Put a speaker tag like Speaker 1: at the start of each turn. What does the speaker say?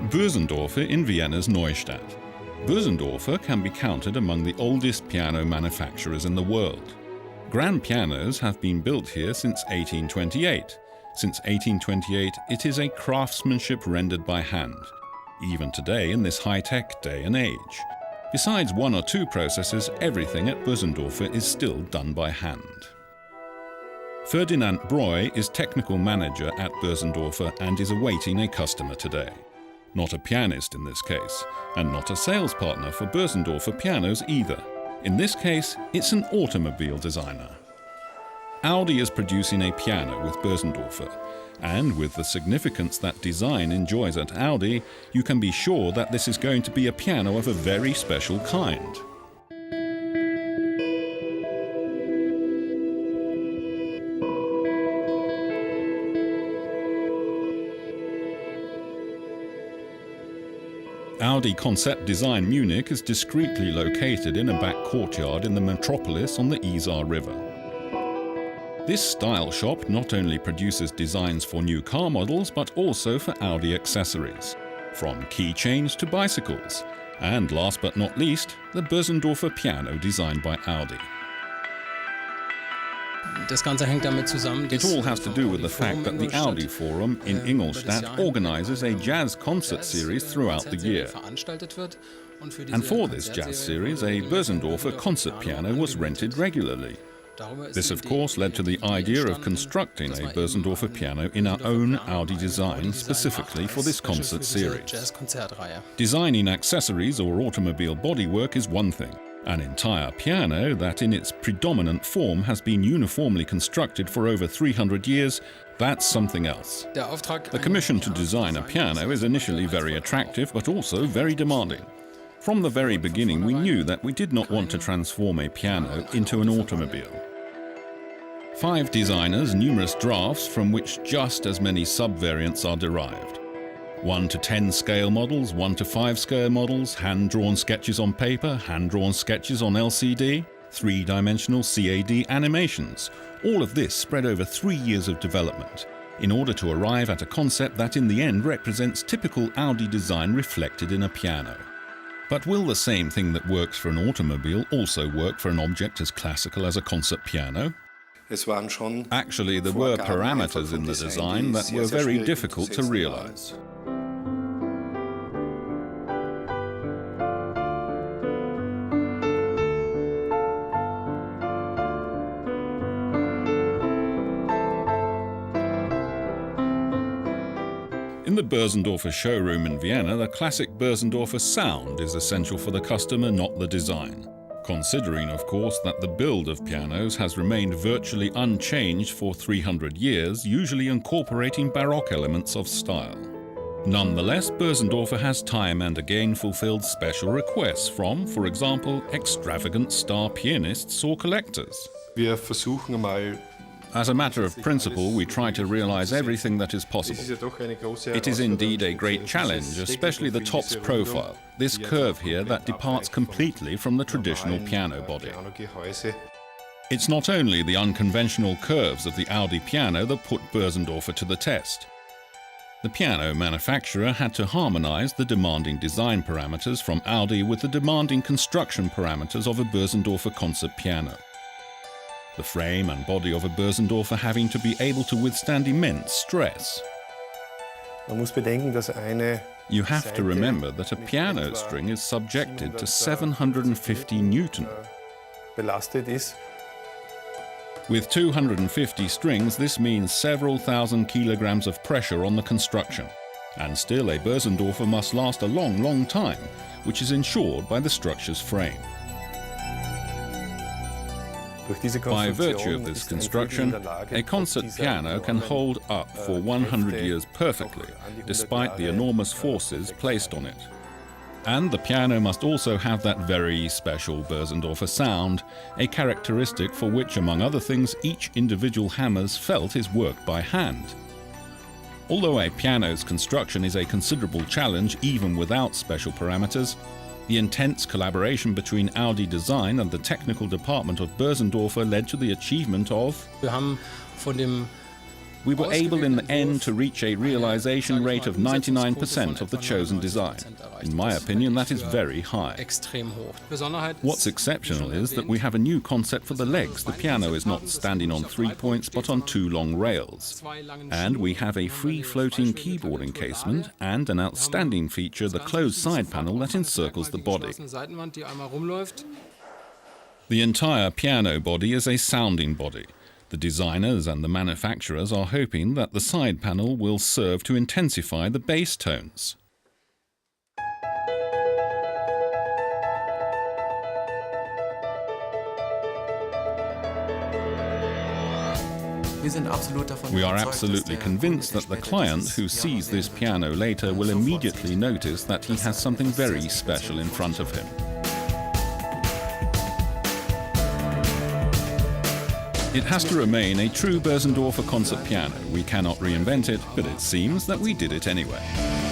Speaker 1: Bösendorfer in Vienna's Neustadt. Bösendorfer can be counted among the oldest piano manufacturers in the world. Grand pianos have been built here since 1828. Since 1828, it is a craftsmanship rendered by hand, even today in this high-tech day and age. Besides one or two processes, everything at Bösendorfer is still done by hand. Ferdinand Breu is technical manager at Bösendorfer and is awaiting a customer today. Not a pianist in this case, and not a sales partner for Bösendorfer pianos either. In this case, it's an automobile designer. Audi is producing a piano with Bösendorfer, and with the significance that design enjoys at Audi, you can be sure that this is going to be a piano of a very special kind. Audi Concept Design Munich is discreetly located in a back courtyard in the metropolis on the Isar River. This style shop not only produces designs for new car models but also for Audi accessories, from keychains to bicycles, and last but not least, the Bösendorfer piano designed by Audi. It all has to do with the fact that the Audi Forum in Ingolstadt organizes a jazz concert series throughout the year. And for this jazz series, a Bösendorfer concert piano was rented regularly. This, of course, led to the idea of constructing a Bösendorfer piano in our own Audi design specifically for this concert series. Designing accessories or automobile bodywork is one thing. An entire piano that in its predominant form has been uniformly constructed for over 300 years, that's something else. The commission to design a piano is initially very attractive but also very demanding. From the very beginning we knew that we did not want to transform a piano into an automobile. 5 designers, numerous drafts from which just as many sub-variants are derived. 1 to 10 scale models, 1 to 5 scale models, hand-drawn sketches on paper, hand-drawn sketches on LCD, 3-dimensional CAD animations. All of this spread over 3 years of development, in order to arrive at a concept that in the end represents typical Audi design reflected in a piano. But will the same thing that works for an automobile also work for an object as classical as a concert piano? Actually, there were parameters in the design that were very difficult to realize. In the Bösendorfer showroom in Vienna, the classic Bösendorfer sound is essential for the customer, not the design. Considering, of course, that the build of pianos has remained virtually unchanged for 300 years, usually incorporating Baroque elements of style. Nonetheless, Bösendorfer has time and again fulfilled special requests from, for example, extravagant star pianists or collectors. As a matter of principle, we try to realize everything that is possible. It is indeed a great challenge, especially the top's profile, this curve here that departs completely from the traditional piano body. It's not only the unconventional curves of the Audi piano that put Bösendorfer to the test. The piano manufacturer had to harmonize the demanding design parameters from Audi with the demanding construction parameters of a Bösendorfer concert piano. The frame and body of a Bösendorfer having to be able to withstand immense stress. You have to remember that a piano string is subjected to 750 Newton. With 250 strings, this means several thousand kilograms of pressure on the construction. And still, a Bösendorfer must last a long, long time, which is ensured by the structure's frame. By virtue of this construction, a concert piano can hold up for 100 years perfectly, despite the enormous forces placed on it. And the piano must also have that very special Bösendorfer sound, a characteristic for which, among other things, each individual hammer's felt is worked by hand. Although a piano's construction is a considerable challenge even without special parameters, the intense collaboration between Audi Design and the technical department of Bösendorfer led to the achievement of we were able in the end to reach a realization rate of 99% of the chosen design. In my opinion, that is very high. What's exceptional is that we have a new concept for the legs. The piano is not standing on 3 points but on 2 long rails. And we have a free-floating keyboard encasement and an outstanding feature, the closed side panel that encircles the body. The entire piano body is a sounding body. The designers and the manufacturers are hoping that the side panel will serve to intensify the bass tones. We are absolutely convinced that the client who sees this piano later will immediately notice that he has something very special in front of him. It has to remain a true Bösendorfer concert piano. We cannot reinvent it, but it seems that we did it anyway.